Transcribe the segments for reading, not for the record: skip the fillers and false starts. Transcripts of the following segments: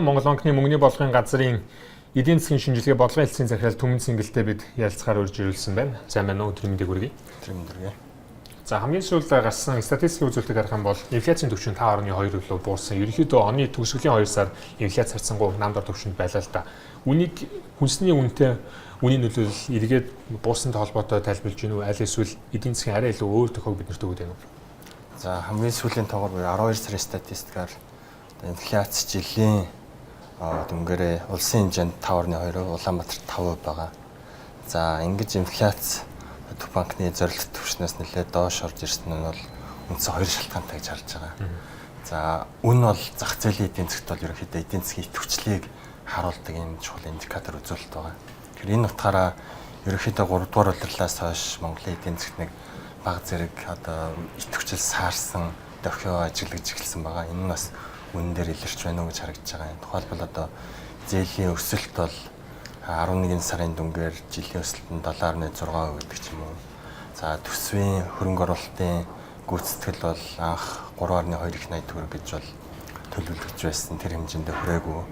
Монгол банкны мөнгөний болгоны газрын эдийн засгийн шинжилгээ бодлогын хэлтсийн захирал Түмэн Цэнгэлтэй бид ярилцахаар урьж ирүүлсэн байна. Сайн байна уу? Өдрийн мэндийг хүргэе. Өдрийн мэндийг. За хамгийн сүүлд гарсан статистикийн үзүүлэлтийг харах юм бол инфляцийн түвшин 5.2% буурсан. Ерөнхийдөө оны төгсгөлийн 2 сар инфляц харьцангуй намдар түвшинд байлаа л да. Үнийг хүнсний үнэтэй үнийн нөлөөлөл эргээд буурсантай холбоотой тайлбарлаж гинүү аль эсвэл эдийн засгийн арай илүү өөр тохиог биднэрт өгöd байна уу? За хамгийн сүүлийн тоогоор 12 сарын статистикаар инфляц жилийн дүнгээрээ улсын хэмжээнд 5.2%, Улаанбаатар 5% байгаа. За ингэж инфляц Төв банкны зорилт түвшнээс нэлээд доош орж ирсэн нь бол үндсэн хоёр шалтгаантай гэж харж байгаа. За үн бол зах зээлийн эдийн засгт бол ерөнхийдөө эдийн засгийн идэвхжлийг харуулдаг энэ чухал индикатор үзүүлэлт байгаа. Тэгэхээр энэ утгаараа ерөнхийдөө 3 дугаар улирлаас хойш Монголын эдийн засгт нэг бага зэрэг идэвхжил саарсан, дохио ажиглаж эхэлсэн байгаа. Энэ нь бас үнэн дээр илэрч байна уу гэж харагдаж байгаа. Тухайлбал зээлийн өсөлт бол 11 сарын дүнгээр жилийн өсөлт нь 7.6% гэдэг ч юм уу. За төсвийн хөрөнгө оруулалтын гүйцэтгэл бол анх 3.2 их 80 төгрөг гэж бол төлөвлөж байсан. Тэр хэмжээндээ хүрээгүй.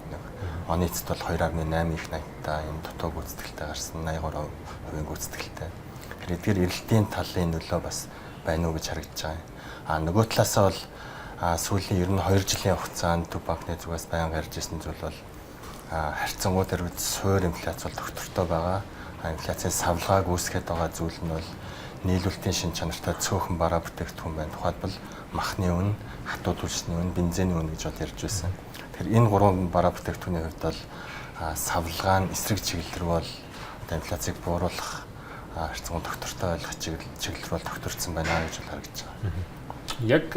Оны эцэст бол 2.8 их 80-та энэ дутуу гүйцэтгэлтэй гарсан 83% гүйцэтгэлтэй. Тэгэхээр эрэлтийн талын нөлөө бас байна уу гэж харагдаж байгаа. Нөгөө талаасаа бол сүүлийн ер нь 2 жилийн хугацаанд Төв банкны зүгээс байнга ярьж ирсэн зүйл бол харьцангуй дээр суур инфляц бол доктортой байгаа. Инфляцийн савлгааг үүсгэж байгаа зүйл нь бол нийлүүлэлтийн шин чанартай цөөхөн бараа бүтээгдэхүүн байна. Тухайлбал махны үн, хатуу түлшний үн, бензиний үн гэж бол ярьж байсан. Тэгэхээр энэ гурван бараа бүтээгдэхүүний хувьд бол савлгаа нь эсрэг чиглэл рүү бол инфляцийг бууруулах харьцангуй доктортой ойлгох чиглэл рүү докторцсон байна гэж бол харагдаж байгаа. Яг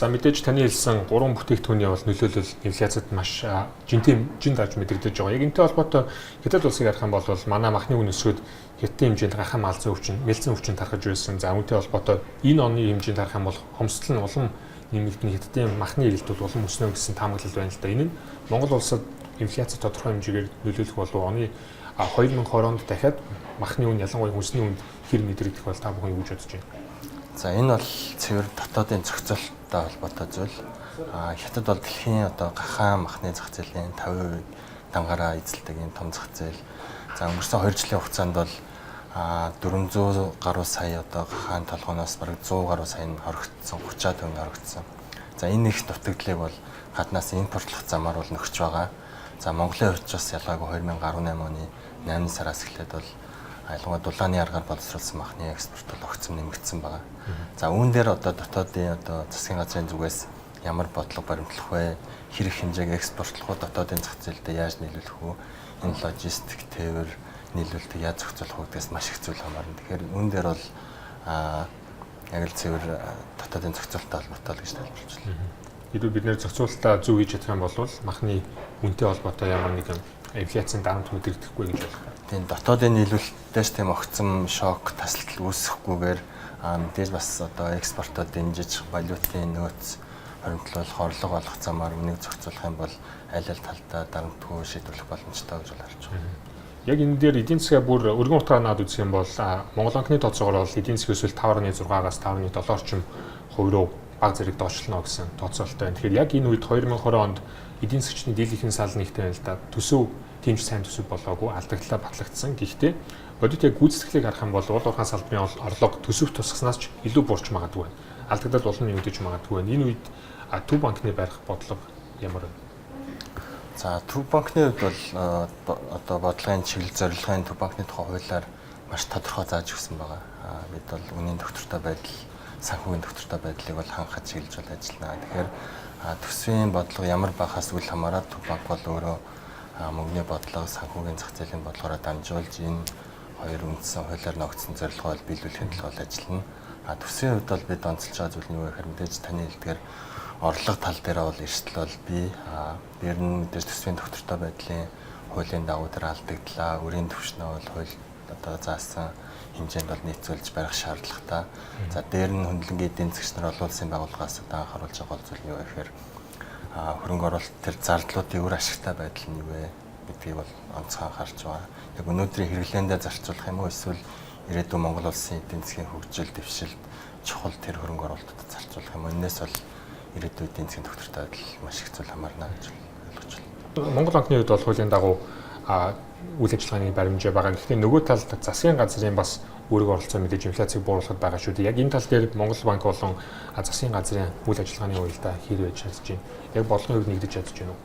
за мэдээж таны хэлсэн гурван бүтээгдэхүүний бол нөлөөлөл инфляцид маш жин дарж мэдрэгдэж байгаа. Яг энэтэй холбоотой Хятад улсыг харах юм бол манай махны үн өсгөөд Хятадын хэмжээнд гахам алзан өвчин, мэлзэн өвчин тархаж байсан. За үүнтэй холбоотой энэ оны хэмжээнд харах юм бол хомсдол нь улам нэмэгдэн Хятадын махны эрэлтүүд улам өснө гэсэн таамаглал байна л да. Энэ нь Монгол улсад инфляцид тодорхой хэмжээгээр нөлөөлөх болов оны 2020 онд дахиад махны үн ялангуяа хүнсний үнд хэр мэдрэгдэх бол та бүхэн юу гэж бодож байна? За энэ бол цэвэр дотоодын зохицолттой холбоотой зүйл. Хятад бол дэлхийн гахаан махны зах зээлийн 50% дангаараа эзэлдэг энэ том зах зээл. За өнгөрсөн 2 жилийн хугацаанд бол 400 гаруй сая гахаан толгоноос бараг 100 гаруй сая нь хоригдсон, 30-аад тонн хоригдсон. За энэ их дутагдлыг бол гаднаас импортлох замаар бол нөхөж байгаа. За Монголын хувьд бас ялгаагүй 2018 оны 8 сараас эхлээд бол ялангуяа дулааны аргаар боловсруулсан махны экспорт бол огцом нэмэгдсэн байгаа. За үүн дээр дотоодын засгийн газрын зүгээс ямар бодлого баримтлах вэ? Хэрэг хэмжээг экспортлох уу, дотоодын зах зээлдээ яаж нийлүүлэх үү? Энэ логистик тээвэр нийлүүлэлтийг яаж зохицуулах вэ гэдгээс маш их зүйл хамаарна. Тэгэхээр үүн дээр бол яг л цэвэр дотоодын зохицуулалттай холбоотой л гэж тайлбарлаж байна. Хэдүүл бид нэр зохицуулалтаа зөв хийж чадах юм бол махны үнэтэй холбоотой ямар нэгэн инфляцийн дарамт мэдэгдэхгүй гэж байна. Тийм дотоодын нийлүүлэлтээс тийм огцом шок тасалдал үүсэхгүйгээр мэдээж бас экспортод дэмжиж валютын нөөц хоригдлол хорлого олох замаар үнийг зохицуулах юм бол аль талдаа дарамтгүй шийдвэрлэх боломжтой гэж харж байна. Яг энэ дээр эдийн засгаа бүр өргөн утгаар наад үзэх юм бол Монгол банкны тооцоогоор бол эдийн засгийн өсөлт 5.6-аас 5.7 орчим хувь руу бага зэрэг доошлоно гэсэн тооцоололтой байна. Тэгэхээр яг энэ үед 2020 онд эдийн засгчдын дийлэнхийн сал нэгтэй байна л да. Төсөв тийм ч сайн төсөв болоогүй, алдагдлаа батлагдсан. Гэхдээ бодит яг гүйцэтгэлийг харах юм бол уул уурхайн салбарын орлого төсөвт тусгаснаас ч илүү буурч магадгүй байна. Алдагдал улам нэмэгдэж магадгүй байна. Энэ үед Төв банкны барих бодлого ямар вэ? За Төв банкны хувьд бол бодлогын чиглэл зорилгын Төв банкны тухай хуулиар маш тодорхой зааж өгсөн байгаа. Бид бол үнийн доктортой байдал, санхүүгийн доктортой байдлыг бол хангахад чиглэж бол ажиллана. Тэгэхээр төсвийн бодлого ямар бахаас үл хамааран Төв банк бол өөрөө мөнгөний бодлого, санхүүгийн зах зээлийн бодлогоор дамжуулж энэ хоёр үндсэн хуулиар ногдсон зорилгоо биелүүлэхэд бол ажиллана. Төсвийн хувьд бол бид онцолж байгаа зүйл нь юу гэхээр мэдээж таны хэлдгээр орлого тал дээр бол эрсдэл бол бий. Дээр нь мэдээж төсвийн доктортой байдлын хуулийн дагуу дээр алдагдлаа. Өрийн түвшнээ бол хууль заасан хэмжээнд бол нийцүүлж барих шаардлагатай. За дээр нь хөндлөнгийн эдийн засгч нар олон улсын байгууллагаас анхааруулж байгаа зүйл нь юу гэхээр хөрөнгө оруулалт төр зардлуудын үр ашигтай байдал нь юу вэ гэдгийг бол онцгой анхаарч байгаа. Яг өнөөдрийн хэрэглээндээ зарцуулах юм уу эсвэл ирээдүйн Монгол улсын эдийн засгийн хөгжил, дэвшилт чухал тэр хөрөнгө оруулалтад зарцуулах юм уу? Энээс бол ирээдүйн эдийн засгийн доктортой байдал маш их зүйл хамаарна гэж ойлгож байна. Монгол банкны хувьд бол хуулийн дагуу үйл ажиллагааны баримжаа байгаа. Гэхдээ нөгөө талд засгийн газрын бас өөрийгөө оролцоо мэдээж инфляцийг бууруулахад байгаа шүү дээ. Яг энэ тал дээр Монгол банк болон засгийн газрын үйл ажиллагааны уялдаа хэр байж чадж байна? Яг бодлогын хувьд нэгдэж чадж байна уу?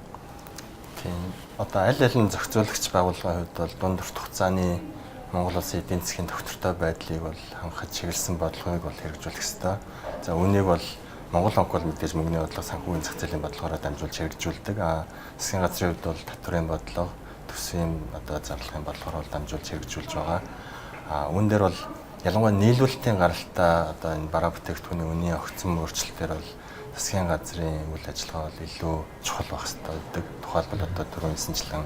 Тийм. Одоо аль алин зохицуулагч байгууллагын хувьд бол дунд урт хугацааны Монгол улсын эдийн засгийн төвчөртэй байдлыг бол хангахад чиглэсэн бодлогыг бол хэрэгжүүлэх ёстой. За үүнийг бол Монгол банк бол мэдээж мөнгөний бодлого, санхүүгийн зах зээлийн бодлогоор дамжуулж хэрэгжүүлдэг. Засгийн газрын хувьд бол татврын бодлого, төсвийн одоо зарлахын бодлогоор дамжуулж хэрэгжүүлж байгаа. Үүн дээр бол ялангуяа нийлүүлэлтийн гаралтай одоо энэ бараа бүтээгдэхүүний үнийн огцон өөрчлөлтөөр бол засгийн газрын үйл ажиллагаа бол илүү чухал байх хэрэгтэй байдаг. Тухайлбал одоо түрүүн хэлсэнчлэн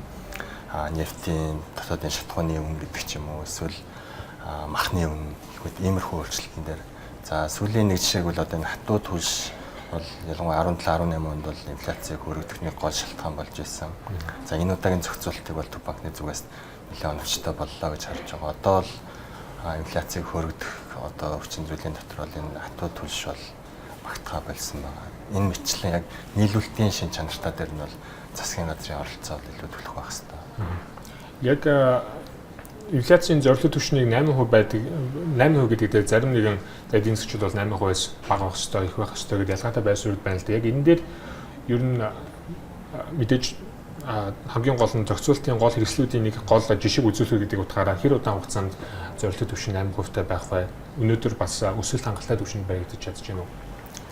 нефтийн дотоодын шатхууны үн гэдэг ч юм уу, эсвэл махны үн гэхэд иймэрхүү өөрчлөлтөн дээр. За сүүлийн нэг жишээг бол одоо энэ хатуу түлш бол ялангуяа 17-18 онд бол инфляцийг хүргэдэгний гол шалтгаан болж байсан. За энэ удаагийн зохицуултыг бол Төв банкны зүгээс нэлээд оновчтой боллоо гэж харж байгаа. Одоо бол инфляцийг хүргэх одоо хүчин зүйлийн дотор бол энэ хатуу түлш бол багтгаа болсон байгаа. Энэ мэтчлэн яг нийлүүлэлтийн шин чанартай дээр нь бол засгийн газрын оролцоо илүү төлөх байх хэрэгтэй. Яг инфляцийн зорилт түвшнийг 8% байдаг. 8% гэдэг дээр зарим нэгэн эдийн засгчид бол 8%-аас бага байх ёстой, их байх ёстой гэдэг ялгаатай байсурд байна л да. Яг энэ дээр ер нь мэдээж хамгийн гол нь зохицуултын гол хэрэгслүүдийн нэг гол жишг үзүүлэх гэдэг утгаараа хэр удаан хугацаанд зорилт түвшин 8%-тай байх вэ? Өнөөдөр бас өсөлт хангалттай түвшинд баригдаж чадж байна уу?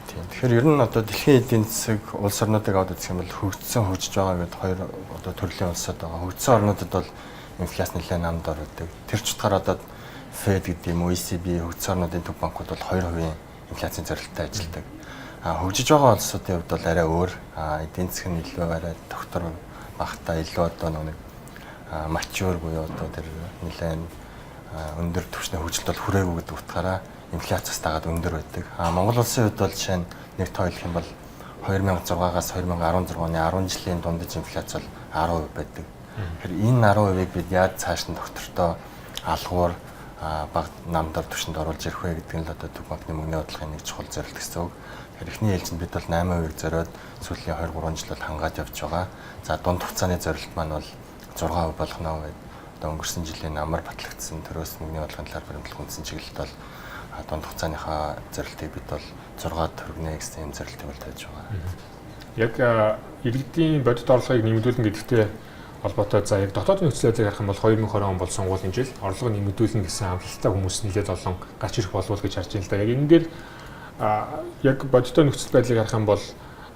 Тэгэхээр ер нь одоо дэлхийн эдийн засаг улс орнуудыг аваад үзэх юм бол хөгжсөн хөгжиж байгаа гэдэг хоёр одоо төрлийн улсууд байгаа. Хөгжсөн орнуудад бол инфляц нэлээд намд ордог. Тэр ч утгаараа одоо Fed гэдэг юм уу, ECB хөгжсөн орнуудын төв банкуд бол 2% инфляцийн зорилттой ажилладаг. Хөгжиж байгаа улсуудын хувьд бол арай өөр. Эдийн засаг нь илүү арай тогтвор багтаа илүү одоо нэг mature буюу одоо тэр нэлээд өндөр түвшний хөгжилт бол хүрээгүй гэдэг утгаараа инфляцаас дагаад өндөр байдаг. Монгол улсын хувьд бол жишээ нь нэг тойлох юм бол 2006-аас 2016 оны 10 жилийн дундаж инфляц бол 10% байдаг. Тэгэхээр энэ 10%-ыг бид яаж цааш нь доктортой алгуур баг намдар түвшинд оруулж ирэх вэ гэдэг нь л одоо Төв банкны мөнгөний бодлогын нэг чухал зорилт гэсэн үг. Тэгэхээр эхний ээлжинд бид бол 8%-ыг зориод сүүлийн 2-3 жил бол хангаад явж байгаа. За дунд хугацааны зорилт маань бол 6% болгоно гэдэг. Одоо өнгөрсөн жилийн амар батлагдсан төрөөс мөнгөний бодлогын талаар баримтлах үндсэн чиглэлд бол дунд хугацааныхаа зорилтыг бид бол 6-д хүргэнэ гэсэн юм зорилтыг бол тавьж байгаа. Яг иргэдийн бодит орлогыг нэмэгдүүлнэ гэдэгтэй холбоотой за яг дотоодын нөхцөл байдлыг харах юм бол 2020 он бол сонгуулийн жил орлого нэмэгдүүлнэ гэсэн амлалттай хүмүүс нэлээд олон гарч ирэх болов уу гэж харж байна л да. Яг энэ дээр яг бодиттой нөхцөл байдлыг харах юм бол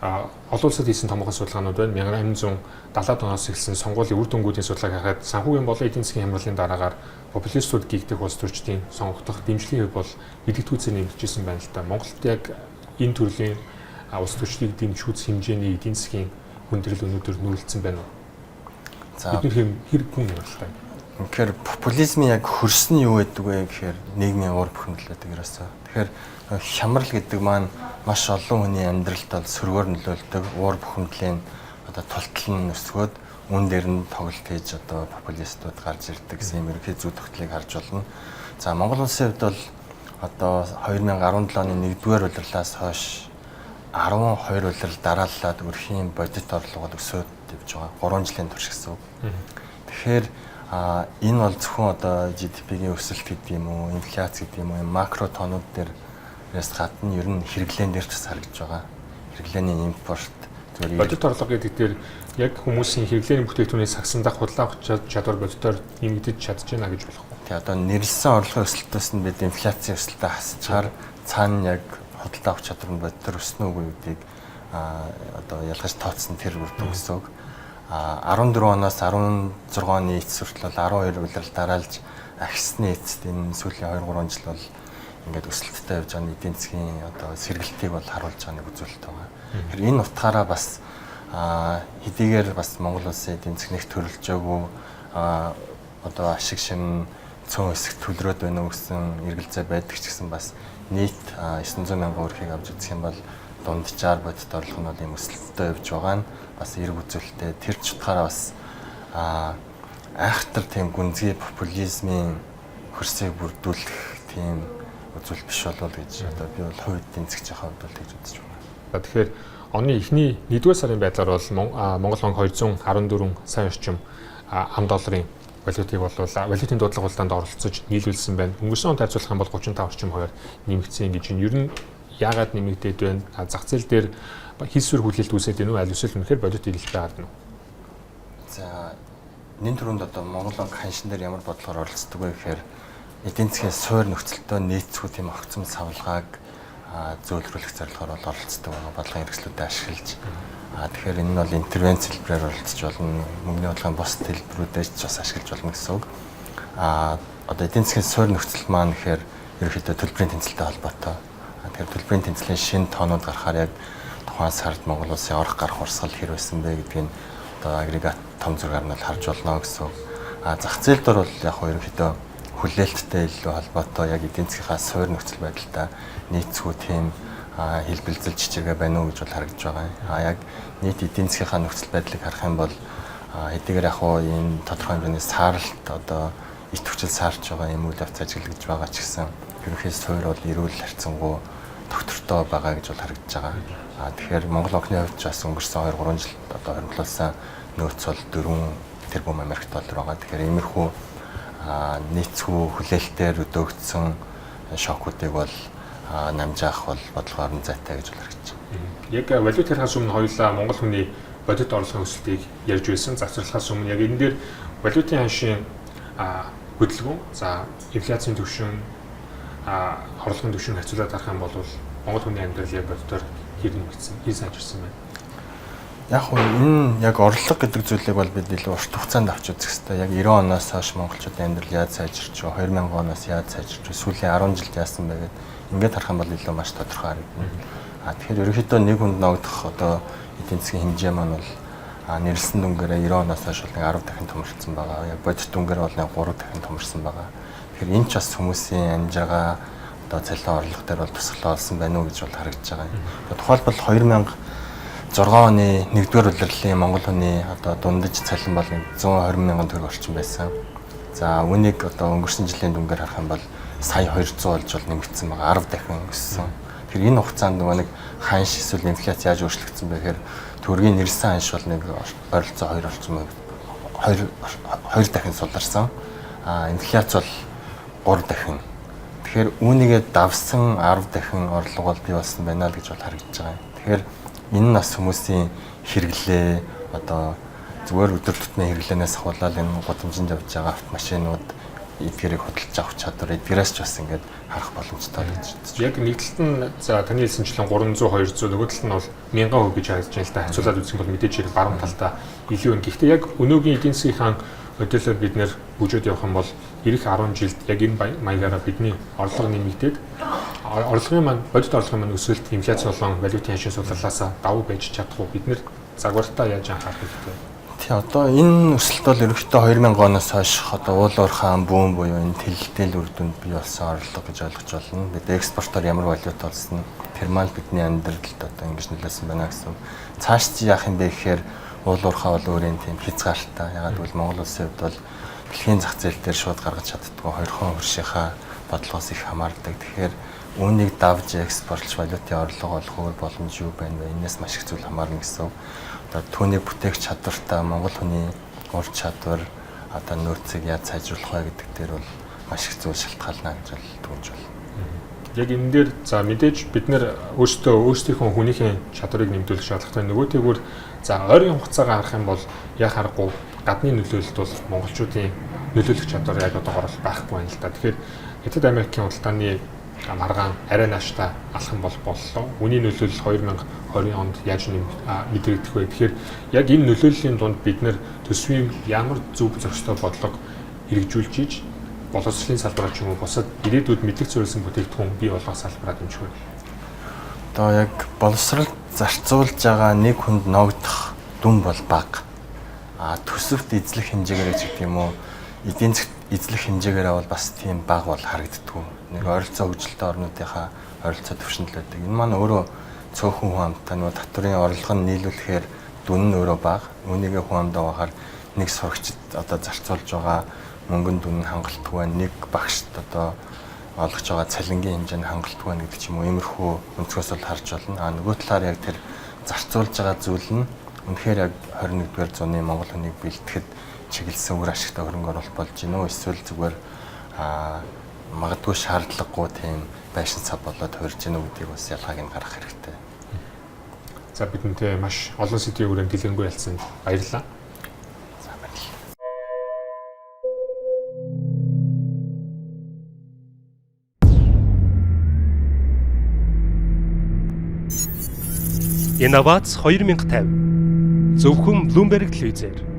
олон улсад хийсэн томоохон судалгаанууд байна. 1870-аад оноос эхэлсэн сонгуулийн үр дүнгуудын судалгааг харахад санхүүгийн болон эдийн засгийн хямралын дараагаар популистууд гэгдэх улс төрчдийн сонгогдох дэмжлэгийн хувь бол мэдэгдгүүцээр нэмэгдчихсэн байна л да. Монголд яг энэ төрлийн улс төрчдийг дэмжих хэмжээний эдийн засгийн хүндрэл өнөөдөр нүүлсэн байна уу? За бид хэрэг хүн юм л та. Тэгэхээр популизмын яг хөрс нь юу гэдэг вэ гэхээр нийгмийн уур бухимдал гэдэг ерөөсөө. Тэгэхээр хямрал гэдэг маань маш олон хүний амьдралд бол сөргөөр нөлөөлдөг уур бухимдлын одоо тултал нь өсгөөд үн дээр нь тоглолт хийж одоо популистууд гарч ирдэг гэсэн юм ерөнхий зүй тогтлыг харж болно. За Монгол улсын хувьд бол одоо 2017 оны 1-р улирлаас хойш 12 улирал дарааллаад өрхийн бодит орлого өсөөд явж байгаа. 3 жилийн турш гэсэн үг. Тэгэхээр энэ бол зөвхөн одоо GDP-ийн өсөлт гэдэг юм уу, инфляц гэдэг юм уу, макро тонууд дээр гадна ер нь хэрэглэн дээр ч харагдж байгаа. Хэрэглээний импорт зүгээр бодит орлого гэдэг дээр яг хүмүүсийн хэрэглээний бүтээгдэхүүний сагсандах худлаа авах чадвар бодитоор нэмэгдэж чадж байна гэж болох уу? Тэгээ одоо нэрлсэн орлогын өсөлтөөс нь бид инфляцийн өсөлтөд хасчаар цаана яг худалдаа авах чадвар нь бодитоор өснө үгүй гэдгийг одоо ялгаж тооцсон тэр үр дүн гэсэн үг. 14 оноос 16 оны эцэс хүртэл 12 улирал дараалж ахисны эцэст энэ сүүлийн 2-3 жил бол ингээд өсөлттэй явж байгаа эдийн засгийн одоо сэргэлтийг бол харуулж байгаа нэг үзүүлэлт байгаа. Тэгэхээр энэ утгаараа бас хэдийгээр бас Монгол улсын эдийн засаг нэг төрөлжөөгүй одоо ашиг шин цөөн хэсэг төлрөөд байна уу гэсэн эргэлзээ байдаг ч гэсэн бас нийт 900 мянган өрхийг авч үзэх юм бол дунджаар бодит орлогонууд юм өсөлттэй явж байгаа нь бас эрг үзүүлэлттэй. Тэр ч утгаараа бас айхтар тийм гүнзгий популизмын хөрсийг бүрдүүлэх тийм үзүүлэлт биш болов уу гэж одоо би бол хувь эдийн засгийн хувьд бол тэгж үзэж байна. Тэгэхээр оны эхний 1-р сарын байдлаар бол Монгол банк 214 сая орчим $, валютыг валютын дуудлага худалдаанд оролцож нийлүүлсэн байна. Өнгөрсөн онд харьцуулах юм бол 35 орчим хувиар нэмэгдсэн гэж байна. Ер нь яагаад нэмэгдээд байна? Зах зээл дээр хийсвэр хүлээлт үүсээд байна уу? Аль эсвэл үнэхээр валют ирэлт байгаад байна уу? За нэн төрөнд одоо Монгол банк ханшин дээр ямар бодлогоор оролцдог вэ гэхээр эдийн засгийн суур нөхцөлтөө нийцгүй тийм огцом савлгааг зөөлрүүлэх зорилгоор бол оролцдог бодлогын хэрэгслүүдэд ашиглаж тэгэхээр энэ нь бол интервенц хэлбэрээр оролцож болно. Мөнгөний бодлогын бус хэлбэрүүдээс ч бас ашиглаж болно гэсэн үг. Одоо эдийн засгийн суур нөхцөл маань гэхээр ерөнхийдөө төлбөрийн тэнцэлтэй холбоотой. Тэгэхээр төлбөрийн тэнцлийн шинэ тоонууд гарахаар яг тухайн сард Монгол улсын орох гарах урсгал хэр байсан бэ гэдгийг одоо агрегат том зургаар нь харж болно гэсэн үг. Зах зээл дээр бол яг ерөнхийдөө хүлээлттэй илүү холбоотой яг эдийн засгийнхаа суур нөхцөл байдалтай нийцгүй тийм хэлбэлзэл чичиргээ байна уу гэж бол харагдж байгаа. Яг нийт эдийн засгийнхаа нөхцөл байдлыг харах юм бол эдгээр яг энэ тодорхой хэмжээний сааралт одоо ит хүчил саарч байгаа юм үйл явц ажиглагдж байгаа ч гэсэн ерөнхий суур бол эрүүл харьцангуй доктортой байгаа гэж бол харагдж байгаа. Тэгэхээр Монгол банкны хувьд ч бас өнгөрсөн 2-3 жил одоо хоригдлуулсан нөөц бол 4 тэрбум Америк доллар байгаа. Тэгэхээр иймэрхүү нийцгүй хүлээлтээр өдөөгдсөн шокуудыг бол намжаах бол бодлогоор нь зайтай гэж бол харагдаж байна. Яг валют харахаас өмнө хоёулаа Монгол хүний бодит орлогын өсөлтийг ярьж байсан. Завсарлахаас өмнө яг энэ дээр валютын ханшийн хөдөлгөөн, за инфляцийн түвшин, орлогын түвшин харьцуулаад харах юм бол Монгол хүний амьдрал яг бодитоор хэр нэмэгдсэн, хэр сайжирсан байна. Яг энэ яг орлого гэдэг зүйлийг бол бид илүү урт хугацаанд авч үзэх хэрэгтэй. Яг 90 оноос хойш монголчуудын амьдрал яаж сайжирч вэ? 2000 оноос яаж сайжирч вэ? Сүүлийн 10 жилд яасан бэ гэдэг ингээд харах юм бол илүү маш тодорхой харагдана. Тэгэхээр ерөнхийдөө нэг хүнд ногдох одоо эдийн засгийн хэмжээ маань бол нэрлсэн дүнгээрээ 90 оноос хойш 10 дахин томорсон байгаа. Яг бодит дүнгээр бол 3 дахин томорсон байгаа. Тэгэхээр энэ ч бас хүмүүсийн амжиргаа одоо цалин орлого дээр бол тусгалаа олсон байна уу гэж бол харагдж байгаа юм. Тухайлбал 2006 оны 1-р улирлын Монгол хүний одоо дундаж цалин бол 120 мянган төгрөг орчим байсан. За үүнийг одоо өнгөрсөн жилийн дүнгээр харах юм бол сая 200 болж бол нэмэгдсэн байгаа 10 дахин өссөн. Тэгэхээр энэ хугацаанд нэг ханш эсвэл инфляц яаж өөрчлөгдсөн бэ гэхээр төгрөгийн нэрсэн ханш бол нэг ойролцоо 2 орчим 2 дахин суларсан. Инфляц бол 3 дахин. Тэгэхээр үүнийгээ давсан 10 дахин орлого бол бий болсон байна л гэж бол харагдаж байгаа юм. Тэгэхээр энэ нь бас хүмүүсийн хэрэглээ одоо зүгээр өдөр тутмын хэрэглэнээс хавуулаад энэ гудамжинд явж байгаа автомашинууд эдгээрийг хөдөлж авах чадвар эдгээрээс ч бас ингээд харах боломжтой гэж байна. Яг нэг талд нь за таны хэлсэнчлэн 300 200 нөгөө талд нь бол 1000% гэж харагдаж байна л да. Хацуулаад үзэх юм бол мэдээж хэрэг баруун талдаа илүү байна. Гэхдээ яг өнөөгийн эдийн засгийн хөдөлгөөр бид нэр бүжөөд явах юм бол ирэх 10 жилд яг энэ маягаараа бидний орлого нэмэгдээд орлогын маань бодит орлогын маань өсөлт инфляц болон валютын ханшийн судлалаасаа давуу байж чадах уу? Бид нэр загвартаа яаж анхаарах вэ? Тий одоо энэ өсөлт бол ерөнхийдөө 2000 оноос хойш одоо уул уурхаан бүүн буюу энэ тэлэлтэл үр дүнд бий болсон орлого гэж ойлгож байна. Бид экспортоор ямар валют олсон тэр маань бидний амьдралд одоо ингэж нөлөөсөн байна гэсэн. Цааш чи яах юм бэ гэхээр уул уурхаа бол өөрийн тийм хязгаартай. Ягаад гэвэл Монгол улсын хувьд бол дэлхийн зах зээл дээр шууд гаргаж чаддгүй хоёрхон хөршийнхаа бодлогоос их хамаардаг. Тэгэхээр үүнийг давж экспортлж валютын орлого олох өөр боломж юу байна вэ? Энээс маш их зүйл хамаарна гэсэн. Одоо түүнийг бүтээх чадвартай Монгол хүний ур чадвар одоо нөөцийг яаж сайжруулах вэ гэдэг дээр бол маш их зүйл шалтгаална гэж дүгнж байна. Яг энэ дээр за мэдээж бид нэр өөрсдийнхөө хүнийхээ чадварыг нэмэгдүүлэх шаардлагатай. Нөгөөтэйгүр за ойрын хугацаагаар харах юм бол яг харахгүй гадны нөлөөлөлт бол монголчуудын нөлөөлөх чадвар яг одоогоор байхгүй байна л да. Тэгэхээр Хятад Америкийн худалдааны маргаан арай нааштай алах юм бол боллоо. Үүний нөлөөлөл 2020 онд яаж мэдрэгдэх вэ? Тэгэхээр яг энэ нөлөөллийн дунд бид нэр төсвийн ямар зөв зохистой бодлого хэрэгжүүлж ийж боловсролын салбараар ч юм уу бусад ирээдүйд мэдлэг зориулсан бүтээгдэхүүн бий болгох салбараар дэмжих вэ? Одоо яг боловсролд зарцуулж байгаа нэг хүнд ногдох дүн бол бага. Төсөвт эзлэх хэмжээгээр гэж гэдэг юм уу? Эдийн засгт эзлэх хэмжээгээр бол бас тийм бага бол харагддаггүй. Нэг ойролцоо хөгжилтэй орнуудынхаа ойролцоо төвшөнд л байдаг. Энэ маань өөрөө цөөхөн хүн амттай нөгөө татврын орлого нь нийлүүлэхээр дүн нь өөрөө бага. Үүнийгээ хүн амдаа бахаар нэг сурагчид одоо зарцуулж байгаа мөнгөнд дүн хангалтгүй байна. Нэг багшд одоо олгож байгаа цалингийн хэмжээ нь хангалтгүй байна гэдэг ч юм уу. Иймэрхүү өнцгөөс бол харж болно. Нөгөө талаар яг тэр зарцуулж байгаа зүйл нь үнэхээр яг 21-р зууны Монгол хүнийг бэлтгэхэд чиглэсэн үр ашигтай хөрөнгө оруулалт болж гинэ үү? Эсвэл зүгээр магадгүй шаардлагагүй тийм байшин цав болоод хувирж гинэ үү гэдгийг бас ялгааг нь гаргах хэрэгтэй. За бидэнтэй маш олон сэдвийн хүрээнд дэлгэрэнгүй ялцсан. Баярлалаа. За баярлалаа. Инновац 2050 зөвхөн Bloomberg телевизээр